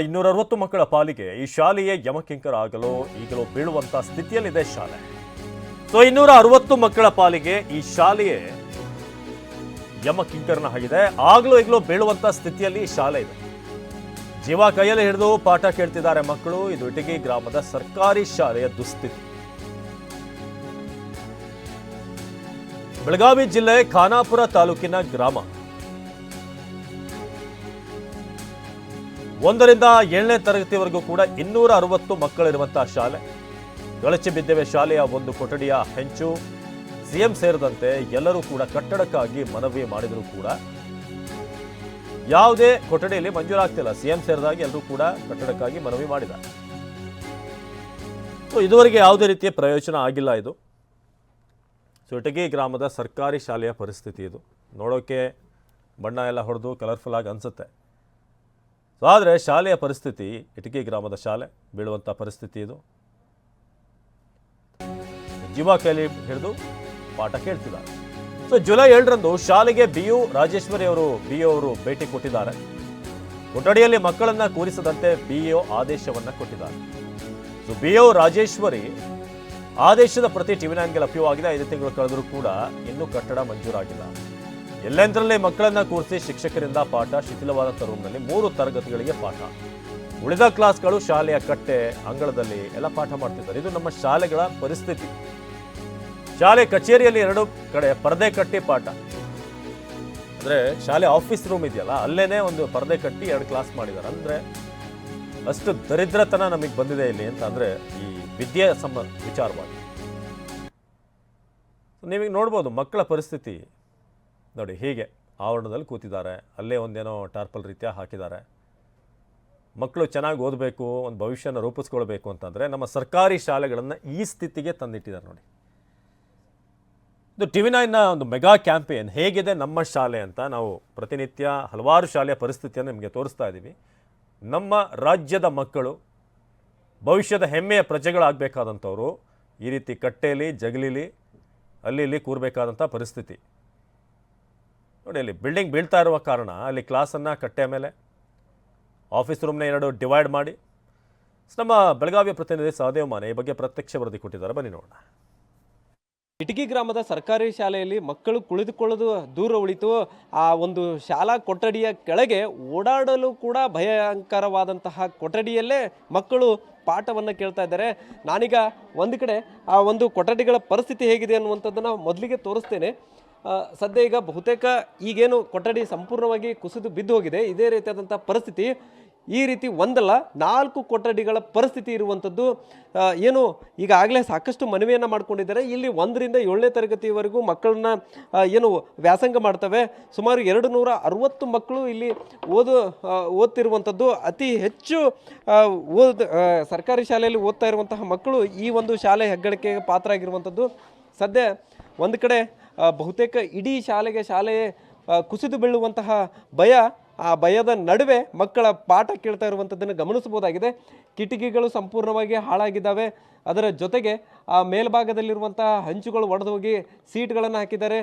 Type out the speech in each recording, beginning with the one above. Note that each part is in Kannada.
260 ಮಕ್ಕಳ ಪಾಲಿಗೆ ಈ ಶಾಲೆಯೇ ಯಮಕಿಂಕರ ಈಗಲೂ ಬೀಳುವಂತ ಸ್ಥಿತಿಯಲ್ಲಿದೆ ಶಾಲೆ. ಸೊ 260 ಮಕ್ಕಳ ಪಾಲಿಗೆ ಈ ಶಾಲೆಯೇ ಯಮಕಿಂಕರನ ಆಗಿದೆ. ಈಗಲೂ ಬೀಳುವಂತ ಸ್ಥಿತಿಯಲ್ಲಿ ಈ ಶಾಲೆ ಇದೆ. ಜೀವ ಕೈಯಲ್ಲಿ ಹಿಡಿದು ಪಾಠ ಕೇಳ್ತಿದ್ದಾರೆ ಮಕ್ಕಳು. ಇದು ಇಟಗಿ ಗ್ರಾಮದ ಸರ್ಕಾರಿ ಶಾಲೆಯ ದುಸ್ಥಿತಿ. ಬೆಳಗಾವಿ ಜಿಲ್ಲೆ ಖಾನಾಪುರ ತಾಲೂಕಿನ ಗ್ರಾಮ. 1ರಿಂದ 7ನೇ ತರಗತಿವರೆಗೂ ಕೂಡ 260 ಮಕ್ಕಳಿರುವಂತಹ ಶಾಲೆ. ಗಳಚಿ ಬಿದ್ದಿವೆ ಶಾಲೆಯ ಒಂದು ಕೊಠಡಿಯ ಹೆಂಚು. ಸಿಎಂ ಸೇರಿದಂತೆ ಎಲ್ಲರೂ ಕೂಡ ಕಟ್ಟಡಕ್ಕಾಗಿ ಮನವಿ ಮಾಡಿದರೂ ಕೂಡ ಯಾವುದೇ ಕೊಠಡಿಯಲ್ಲಿ ಮಂಜೂರಾಗ್ತಿಲ್ಲ. ಸಿಎಂ ಸೇರಿದಾಗಿ ಎಲ್ಲರೂ ಕೂಡ ಕಟ್ಟಡಕ್ಕಾಗಿ ಮನವಿ ಮಾಡಿದ್ದಾರೆ. ಇದುವರೆಗೆ ಯಾವುದೇ ರೀತಿಯ ಪ್ರಯೋಜನ ಆಗಿಲ್ಲ. ಇದು ಇಟಗಿ ಗ್ರಾಮದ ಸರ್ಕಾರಿ ಶಾಲೆಯ ಪರಿಸ್ಥಿತಿ. ಇದು ನೋಡೋಕೆ ಬಣ್ಣ ಎಲ್ಲ ಹೊಡೆದು ಕಲರ್ಫುಲ್ ಆಗಿ ಅನಿಸುತ್ತೆ. ಆದರೆ ಶಾಲೆಯ ಪರಿಸ್ಥಿತಿ, ಇಟಗಿ ಗ್ರಾಮದ ಶಾಲೆ ಬೀಳುವಂಥ ಪರಿಸ್ಥಿತಿ ಇದು. ಜೀವ ಕೈಲಿ ಹಿಡಿದು ಪಾಠ ಕೇಳ್ತಿದ್ದಾರೆ. ಜುಲೈ 7ರಂದು ಶಾಲೆಗೆ ರಾಜೇಶ್ವರಿ ಅವರು ಭೇಟಿ ಕೊಟ್ಟಿದ್ದಾರೆ. ಕೊಠಡಿಯಲ್ಲಿ ಮಕ್ಕಳನ್ನ ಕೂರಿಸದಂತೆ ಬಿಇಒ ಆದೇಶವನ್ನ ಕೊಟ್ಟಿದ್ದಾರೆ. ರಾಜೇಶ್ವರಿ ಆದೇಶದ ಪ್ರತಿ ಟಿವಿ9ಗೆ ಲಭ್ಯವಾಗಿದೆ. 5 ತಿಂಗಳು ಕಳೆದರೂ ಕೂಡ ಇನ್ನೂ ಕಟ್ಟಡ ಮಂಜೂರಾಗಿಲ್ಲ. ಎಲ್ಲೆಂದರಲ್ಲೇ ಮಕ್ಕಳನ್ನ ಕೂರಿಸಿ ಶಿಕ್ಷಕರಿಂದ ಪಾಠ. ಶಿಥಿಲವಾದಂಥ ರೂಮ್ನಲ್ಲಿ 3 ತರಗತಿಗಳಿಗೆ ಪಾಠ. ಉಳಿದ ಕ್ಲಾಸ್ಗಳು ಶಾಲೆಯ ಕಟ್ಟೆ ಅಂಗಳದಲ್ಲಿ ಎಲ್ಲ ಪಾಠ ಮಾಡ್ತಿದ್ದಾರೆ. ಇದು ನಮ್ಮ ಶಾಲೆಗಳ ಪರಿಸ್ಥಿತಿ. ಶಾಲೆ ಕಚೇರಿಯಲ್ಲಿ 2 ಕಡೆ ಪರದೆ ಕಟ್ಟಿ ಪಾಠ. ಅಂದ್ರೆ ಶಾಲೆ ಆಫೀಸ್ ರೂಮ್ ಇದೆಯಲ್ಲ, ಅಲ್ಲೇನೆ ಒಂದು ಪರದೆ ಕಟ್ಟಿ 2 ಕ್ಲಾಸ್ ಮಾಡಿದ್ದಾರೆ. ಅಂದ್ರೆ ಅಷ್ಟು ದರಿದ್ರತನ ನಮಗೆ ಬಂದಿದೆ ಇಲ್ಲಿ ಅಂತ ಅಂದ್ರೆ ಈ ವಿದ್ಯೆ ವಿಚಾರವಾಗಿ ನೀವೀಗ ನೋಡ್ಬೋದು ಮಕ್ಕಳ ಪರಿಸ್ಥಿತಿ ನೋಡಿ. ಹೀಗೆ ಆವರಣದಲ್ಲಿ ಕೂತಿದ್ದಾರೆ. ಅಲ್ಲೇ ಒಂದೇನೋ ಟಾರ್ಪಲ್ ರೀತಿಯ ಹಾಕಿದ್ದಾರೆ. ಮಕ್ಕಳು ಚೆನ್ನಾಗಿ ಓದಬೇಕು, ಒಂದು ಭವಿಷ್ಯನ ರೂಪಿಸ್ಕೊಳ್ಬೇಕು ಅಂತಂದರೆ ನಮ್ಮ ಸರ್ಕಾರಿ ಶಾಲೆಗಳನ್ನು ಈ ಸ್ಥಿತಿಗೆ ತಂದಿಟ್ಟಿದ್ದಾರೆ ನೋಡಿ. ಇದು ಟಿವಿ9ನ ಒಂದು ಮೆಗಾ ಕ್ಯಾಂಪೇನ್ ಹೇಗಿದೆ ನಮ್ಮ ಶಾಲೆ ಅಂತ ನಾವು ಪ್ರತಿನಿತ್ಯ ಹಲವಾರು ಶಾಲೆಯ ಪರಿಸ್ಥಿತಿಯನ್ನು ನಿಮಗೆ ತೋರಿಸ್ತಾ ಇದ್ದೀವಿ. ನಮ್ಮ ರಾಜ್ಯದ ಮಕ್ಕಳು ಭವಿಷ್ಯದ ಹೆಮ್ಮೆಯ ಪ್ರಜೆಗಳಾಗಬೇಕಾದಂಥವ್ರು ಈ ರೀತಿ ಕಟ್ಟೆಯಲ್ಲಿ ಜಗಲಿಲಿ ಅಲ್ಲಿ ಇಲ್ಲಿ ಕೂರಬೇಕಾದಂಥ ಪರಿಸ್ಥಿತಿ ನೋಡಿ. ಅಲ್ಲಿ ಬಿಲ್ಡಿಂಗ್ ಬೀಳ್ತಾ ಇರುವ ಕಾರಣ ಅಲ್ಲಿ ಕ್ಲಾಸನ್ನು ಕಟ್ಟೆ ಮೇಲೆ ಆಫೀಸ್ ರೂಮ್ನ 2 ಡಿವೈಡ್ ಮಾಡಿ. ನಮ್ಮ ಬೆಳಗಾವಿಯ ಪ್ರತಿನಿಧಿ ಸಹದೇವ್ ಮಾನೆ ಈ ಬಗ್ಗೆ ಪ್ರತ್ಯಕ್ಷ ವರದಿ ಕೊಟ್ಟಿದ್ದಾರೆ. ಬನ್ನಿ ನೋಡೋಣ. ಇಟಗಿ ಗ್ರಾಮದ ಸರ್ಕಾರಿ ಶಾಲೆಯಲ್ಲಿ ಮಕ್ಕಳು ಕುಳಿತುಕೊಳ್ಳೋದು ದೂರ ಉಳಿತು. ಆ ಒಂದು ಶಾಲಾ ಕೊಠಡಿಯ ಕೆಳಗೆ ಓಡಾಡಲು ಕೂಡ ಭಯಂಕರವಾದಂತಹ ಕೊಠಡಿಯಲ್ಲೇ ಮಕ್ಕಳು ಪಾಠವನ್ನು ಕೇಳ್ತಾ ಇದ್ದಾರೆ. ನಾನೀಗ ಒಂದು ಕಡೆ ಆ ಒಂದು ಕೊಠಡಿಗಳ ಪರಿಸ್ಥಿತಿ ಹೇಗಿದೆ ಅನ್ನುವಂಥದ್ದನ್ನು ಮೊದಲಿಗೆ ತೋರಿಸ್ತೇನೆ. ಸದ್ಯ ಈಗ ಬಹುತೇಕ ಈಗೇನು ಕೊಠಡಿ ಸಂಪೂರ್ಣವಾಗಿ ಕುಸಿದು ಬಿದ್ದು ಹೋಗಿದೆ. ಇದೇ ರೀತಿಯಾದಂಥ ಪರಿಸ್ಥಿತಿ. ಈ ರೀತಿ 1 ಅಲ್ಲ 4 ಕೊಠಡಿಗಳ ಪರಿಸ್ಥಿತಿ ಇರುವಂಥದ್ದು. ಏನು ಈಗಾಗಲೇ ಸಾಕಷ್ಟು ಮನವಿಯನ್ನು ಮಾಡ್ಕೊಂಡಿದ್ದಾರೆ. ಇಲ್ಲಿ 1ರಿಂದ 7ನೇ ತರಗತಿವರೆಗೂ ಮಕ್ಕಳನ್ನ ಏನು ವ್ಯಾಸಂಗ ಮಾಡ್ತವೆ. ಸುಮಾರು 260 ಮಕ್ಕಳು ಇಲ್ಲಿ ಓದ್ತಿರುವಂಥದ್ದು. ಅತಿ ಹೆಚ್ಚು ಸರ್ಕಾರಿ ಶಾಲೆಯಲ್ಲಿ ಓದ್ತಾ ಇರುವಂತಹ ಮಕ್ಕಳು ಈ ಒಂದು ಶಾಲೆ ಹೆಗ್ಗಳಿಕೆಗೆ ಪಾತ್ರ ಆಗಿರುವಂಥದ್ದು. ಸದ್ಯ ಒಂದು ಕಡೆ ಬಹುತೇಕ ಇಡೀ ಶಾಲೆ ಕುಸಿದು ಬೀಳುವಂತಹ ಭಯ. ಆ ಭಯದ ನಡುವೆ ಮಕ್ಕಳ ಪಾಠ ಕೇಳ್ತಾ ಇರುವಂಥದ್ದನ್ನು ಗಮನಿಸಬಹುದಾಗಿದೆ. ಕಿಟಕಿಗಳು ಸಂಪೂರ್ಣವಾಗಿ ಹಾಳಾಗಿದ್ದಾವೆ. ಅದರ ಜೊತೆಗೆ ಆ ಮೇಲ್ಭಾಗದಲ್ಲಿರುವಂತಹ ಹಂಚುಗಳು ಒಡೆದು ಹೋಗಿ ಸೀಟ್ಗಳನ್ನು ಹಾಕಿದ್ದಾರೆ.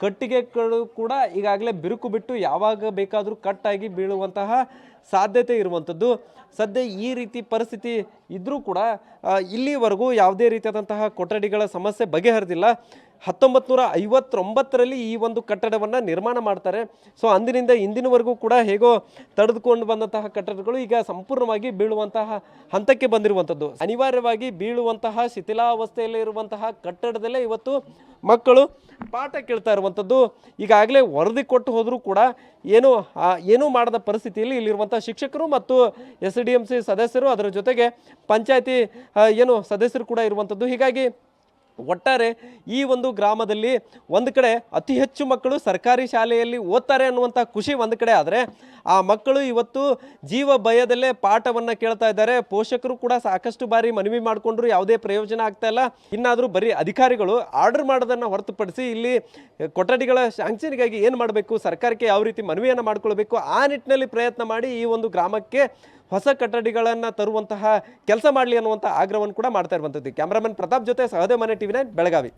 ಕಟ್ಟಿಗೆಗಳು ಕೂಡ ಈಗಾಗಲೇ ಬಿರುಕು ಬಿಟ್ಟು ಯಾವಾಗ ಬೇಕಾದರೂ ಕಟ್ಟಾಗಿ ಬೀಳುವಂತಹ ಸಾಧ್ಯತೆ ಇರುವಂಥದ್ದು. ಸದ್ಯ ಈ ರೀತಿ ಪರಿಸ್ಥಿತಿ ಇದ್ದರೂ ಕೂಡ ಇಲ್ಲಿವರೆಗೂ ಯಾವುದೇ ರೀತಿಯಾದಂತಹ ಕೊಠಡಿಗಳ ಸಮಸ್ಯೆ ಬಗೆಹರಿದಿಲ್ಲ. 1959ರಲ್ಲಿ ಈ ಒಂದು ಕಟ್ಟಡವನ್ನು ನಿರ್ಮಾಣ ಮಾಡ್ತಾರೆ. ಅಂದಿನಿಂದ ಇಂದಿನವರೆಗೂ ಕೂಡ ಹೇಗೋ ತಡೆದುಕೊಂಡು ಬಂದಂತಹ ಕಟ್ಟಡಗಳು ಈಗ ಸಂಪೂರ್ಣವಾಗಿ ಬೀಳುವಂತಹ ಹಂತಕ್ಕೆ ಬಂದಿರುವಂಥದ್ದು. ಅನಿವಾರ್ಯವಾಗಿ ಬೀಳುವಂತಹ ಶಿಥಿಲಾವಸ್ಥೆಯಲ್ಲಿ ಇರುವಂತಹ ಕಟ್ಟಡದಲ್ಲೇ ಇವತ್ತು ಮಕ್ಕಳು ಪಾಠ ಕೇಳ್ತಾ ಇರುವಂಥದ್ದು. ಈಗಾಗಲೇ ವರದಿ ಕೊಟ್ಟು ಹೋದರೂ ಕೂಡ ಏನೂ ಮಾಡದ ಪರಿಸ್ಥಿತಿಯಲ್ಲಿ ಇಲ್ಲಿರುವಂಥ ಶಿಕ್ಷಕರು ಮತ್ತು SDMC ಸದಸ್ಯರು, ಅದರ ಜೊತೆಗೆ ಪಂಚಾಯತಿ ಸದಸ್ಯರು ಕೂಡ ಇರುವಂಥದ್ದು. ಹೀಗಾಗಿ ಒಟ್ಟಾರೆ ಈ ಒಂದು ಗ್ರಾಮದಲ್ಲಿ ಒಂದು ಕಡೆ ಅತಿ ಹೆಚ್ಚು ಮಕ್ಕಳು ಸರ್ಕಾರಿ ಶಾಲೆಯಲ್ಲಿ ಓದ್ತಾರೆ ಅನ್ನುವಂಥ ಖುಷಿ ಒಂದು ಕಡೆ ಆದರೆ, ಆ ಮಕ್ಕಳು ಇವತ್ತು ಜೀವ ಭಯದಲ್ಲೇ ಪಾಠವನ್ನು ಕೇಳ್ತಾ ಇದ್ದಾರೆ. ಪೋಷಕರು ಕೂಡ ಸಾಕಷ್ಟು ಬಾರಿ ಮನವಿ ಮಾಡಿಕೊಂಡ್ರು, ಯಾವುದೇ ಪ್ರಯೋಜನ ಆಗ್ತಾ ಇಲ್ಲ. ಇನ್ನಾದರೂ ಬರೀ ಅಧಿಕಾರಿಗಳು ಆರ್ಡರ್ ಮಾಡೋದನ್ನು ಹೊರತುಪಡಿಸಿ ಇಲ್ಲಿ ಕೊಠಡಿಗಳ ಶಾಂಕ್ಷನ್ಗಾಗಿ ಏನು ಮಾಡಬೇಕು, ಸರ್ಕಾರಕ್ಕೆ ಯಾವ ರೀತಿ ಮನವಿಯನ್ನು ಮಾಡಿಕೊಳ್ಬೇಕು, ಆ ನಿಟ್ಟಿನಲ್ಲಿ ಪ್ರಯತ್ನ ಮಾಡಿ ಈ ಒಂದು ಗ್ರಾಮಕ್ಕೆ ಹೊಸ ಕಟ್ಟಡಿಗಳನ್ನು ತರುವಂತಹ ಕೆಲಸ ಮಾಡಲಿ ಅನ್ನುವಂಥ ಆಗ್ರಹವನ್ನು ಕೂಡ ಮಾಡ್ತಾ ಇರುವಂಥದ್ದು. ಕ್ಯಾಮರಾಮನ್ ಪ್ರತಾಪ್ ಜೊತೆ ಸಹದೇವ್ ಮಾನೆ, ಟಿವಿ9 ಬೆಳಗಾವಿ.